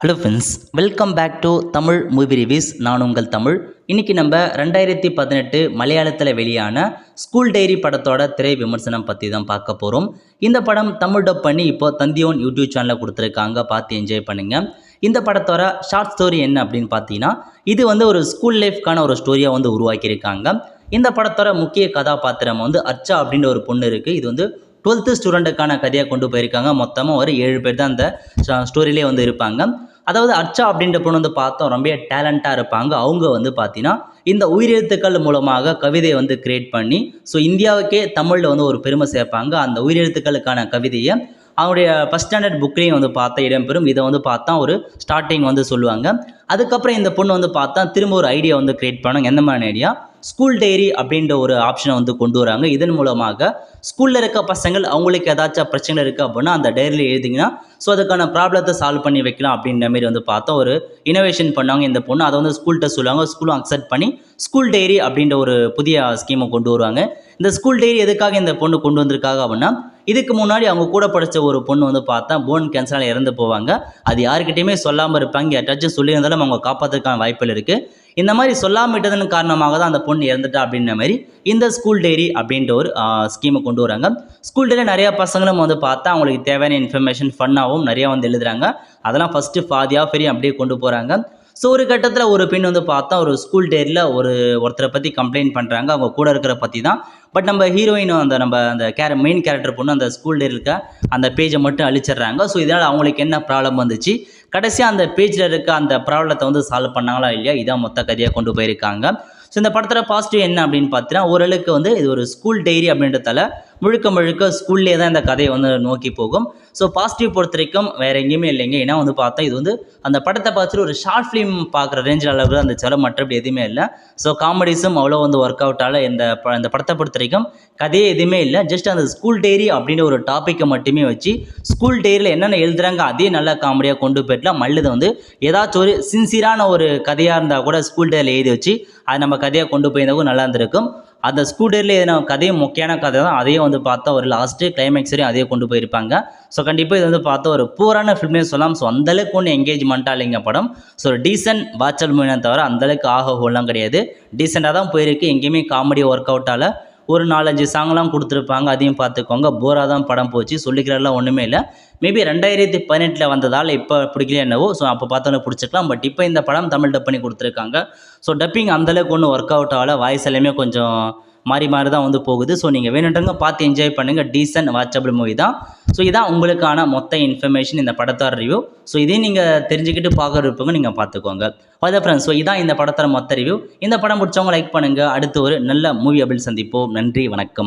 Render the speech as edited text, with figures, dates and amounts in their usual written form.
Hello friends, welcome back to Tamil movie reviews. நான் உங்கள் தமிழ். இன்றைக்கி நம்ம 2018 மலையாளத்தில் வெளியான ஸ்கூல் டைரி படத்தோட திரை விமர்சனம் பற்றி தான் பார்க்க போகிறோம். இந்த படம் தமிழ் டப் பண்ணி இப்போ தந்தியோன் யூடியூப் சேனலில் கொடுத்துருக்காங்க, பார்த்து என்ஜாய் பண்ணுங்கள். இந்த படத்தோட ஷார்ட் ஸ்டோரி என்ன அப்படின்னு பார்த்தீங்கன்னா, இது ஒரு ஸ்கூல் லைஃப்க்கான ஒரு ஸ்டோரியாக உருவாக்கியிருக்காங்க. இந்த படத்தோட முக்கிய கதாபாத்திரம் அர்ச்சா அப்படின்ற ஒரு பொண்ணு இருக்குது. இது 12th ஸ்டூடெண்ட்டுக்கான கதையாக கொண்டு போயிருக்காங்க. மொத்தமாக ஒரு 7 பேர் தான் அந்த ஸ்டோரியிலே இருப்பாங்க. அதாவது அர்ச்சா அப்படின்ற பொண்ணு பார்த்தோம் ரொம்ப டேலண்ட்டாக இருப்பாங்க. அவங்க பார்த்தீங்கன்னா இந்த உயிரெழுத்துக்கள் மூலமாக கவிதையை கிரியேட் பண்ணி இந்தியாவுக்கே தமிழில் ஒரு பெருமை சேர்ப்பாங்க. அந்த உயிரெழுத்துக்களுக்கான கவிதையை அவங்களுடைய ஃபஸ்ட் ஸ்டாண்டர்ட் புக்லேயும் பார்த்தா இடம்பெறும். இதை பார்த்தா ஒரு ஸ்டார்டிங் சொல்லுவாங்க. அதுக்கப்புறம் இந்த பொண்ணு பார்த்தா திரும்ப ஒரு ஐடியா கிரியேட் பண்ணுவாங்க. எந்த மாதிரி ஐடியா? ஸ்கூல் டைரி அப்படின்ற ஒரு ஆப்ஷனை கொண்டு வராங்க. இதன் மூலமாக ஸ்கூலில் இருக்க பசங்கள் அவங்களுக்கு ஏதாச்சும் பிரச்சனை இருக்குது அப்படின்னா அந்த டைரியில் எழுதிங்கன்னா அதுக்கான ப்ராப்ளத்தை சால்வ் பண்ணி வைக்கலாம் அப்படின்ற மாரி பார்த்தா ஒரு இனோவேஷன் பண்ணாங்க இந்த பொண்ணு. அதை ஸ்கூல்கிட்ட சொல்லுவாங்க. ஸ்கூலும் அக்செப்ட் பண்ணி ஸ்கூல் டைரி அப்படின்ற ஒரு புதிய ஸ்கீமை கொண்டு வருவாங்க. இந்த ஸ்கூல் டைரி எதுக்காக இந்த பொண்ணு கொண்டு வந்திருக்காங்க அப்படின்னா, இதுக்கு முன்னாடி அவங்க கூட படித்த ஒரு பொண்ணு பார்த்தா போன் கேன்சரால் இறந்து போவாங்க. அது யாருக்கிட்டையுமே சொல்லாமல் இருப்பாங்க. யார்ட்டாச்சும் சொல்லியிருந்தாலும் அவங்க காப்பாற்றுறதுக்கான வாய்ப்புகள் இருக்குது. இந்த மாதிரி சொல்லாமல் விட்டதன் காரணமாக தான் அந்த பொண்ணு இறந்துட்டா அப்படின்ற மாதிரி இந்த ஸ்கூல் டைரி அப்படின்ற ஒரு ஸ்கீமை கொண்டு வராங்க. ஸ்கூல் டைரியில் நிறையா பசங்களும் பார்த்தா அவங்களுக்கு தேவையான இன்ஃபர்மேஷன் ஃபன்னாகவும் நிறையா எழுதுறாங்க. அதெல்லாம் ஃபஸ்ட்டு பாதியாக பெரிய அப்படியே கொண்டு போகிறாங்க. ஒரு கட்டத்தில் ஒரு பெண் பார்த்தா ஒரு ஸ்கூல் டைரியில் ஒருத்தரை பற்றி கம்ப்ளைண்ட் பண்ணுறாங்க. அவங்க கூட இருக்கிற பற்றி தான். பட் நம்ம ஹீரோயினும் அந்த மெயின் கேரக்டர் பொண்ணு அந்த ஸ்கூல் டைரியில் இருக்க அந்த பேஜை மட்டும் அழிச்சிடுறாங்க. இதனால் அவங்களுக்கு என்ன ப்ராப்ளம் வந்துச்சு, கடைசியாக அந்த பேஜில் இருக்க அந்த ப்ராப்ளத்தை சால்வ் பண்ணாங்களா இல்லையா, இதான் மொத்த கதையாக கொண்டு போயிருக்காங்க. இந்த படத்தில் பாசிட்டிவ் என்ன அப்படின்னு பார்த்தீங்கன்னா, ஓரளவுக்கு இது ஒரு ஸ்கூல் டைரி அப்படின்றதால முழுக்க முழுக்க ஸ்கூல்லே தான் இந்த கதையை நோக்கி போகும். பாசிட்டிவ் பொறுத்த வரைக்கும் வேறு எங்கேயுமே இல்லைங்க. ஏன்னா பார்த்தா இது அந்த படத்தை பார்த்துட்டு ஒரு ஷார்ட் ஃபிலிம் பார்க்குற ரேஞ்சில் அளவுக்கு அந்த சில மற்றபடி எதுவுமே இல்லை. காமெடிஸும் அவ்வளோ ஒர்க் அவுட் ஆகல. இந்த படத்தை பொறுத்த வரைக்கும் கதையே எதுவுமே இல்லை. ஜஸ்ட் அந்த ஸ்கூல் டைரி அப்படின்ற ஒரு டாப்பிக்கை மட்டுமே வச்சு ஸ்கூல் டைரியில் என்னென்ன எழுதுறாங்க அதே நல்லா காமெடியாக கொண்டு போயிடலாம். மல்லுது ஏதாச்சும் ஒரு சின்சியரான ஒரு கதையாக இருந்தால் கூட ஸ்கூல் டைரியில் எழுதி வச்சு அது நம்ம கதையாக கொண்டு போயிருந்தாலும் நல்லா இருந்திருக்கும். அந்த ஸ்கூல் டைரியில் எதுனா கதையும் முக்கியமான கதை தான். அதையும் பார்த்தா ஒரு லாஸ்ட்டு கிளைமேக்ஸ் வரையும் அதையே கொண்டு போயிருப்பாங்க. கண்டிப்பாக இது பார்த்தா ஒரு பூரான ஃபில்ம்னே சொல்லலாம். அந்தளவுக்கு ஒன்று என்கேஜ்மெண்ட்டாக இல்லைங்க படம். ஒரு டீசென்ட் வாட்சல் மூவினை தவிர அந்தளவுக்கு ஹோலாம் கிடையாது. டீசெண்டாக தான் போயிருக்கு. எங்கேயுமே காமெடி ஒர்க் அவுட்டால் ஒரு 4-5 சாங்லாம் கொடுத்துருப்பாங்க. அதையும் பார்த்துக்கோங்க. போராக தான் படம் போச்சு. சொல்லிக்கிறதெல்லாம் ஒன்றுமே இல்லை. மேபி 2018 வந்ததால் இப்போ பிடிக்கல என்னவோ. அப்போ பார்த்தோன்னே பிடிச்சிக்கலாம். பட் இப்போ இந்த படம் தமிழ் டப் பண்ணி கொடுத்துருக்காங்க. டப்பிங் அந்தளவுக்கு ஒன்றும் ஒர்க் அவுட் ஆகலை. வாய்ஸ் எல்லாமே கொஞ்சம் மாறி தான் போகுது. நீங்கள் வேணுன்றவங்க பார்த்து என்ஜாய் பண்ணுங்கள். டீசென்ட் வாட்சபிள் மூவி தான். இதான் உங்களுக்கான மொத்த இன்ஃபர்மேஷன் இந்த படத்தோட ரிவ்யூ. இதையும் நீங்கள் தெரிஞ்சுக்கிட்டு பார்க்குற இருப்பவங்க நீங்கள் பார்த்துக்கோங்க. அதான் ஃப்ரெண்ட்ஸ், இதான் இந்த படத்தோட மொத்த ரிவ்யூ. இந்த படம் பிடிச்சவங்க லைக் பண்ணுங்கள். அடுத்து ஒரு நல்ல மூவி அபில் சந்திப்போம். நன்றி, வணக்கம்.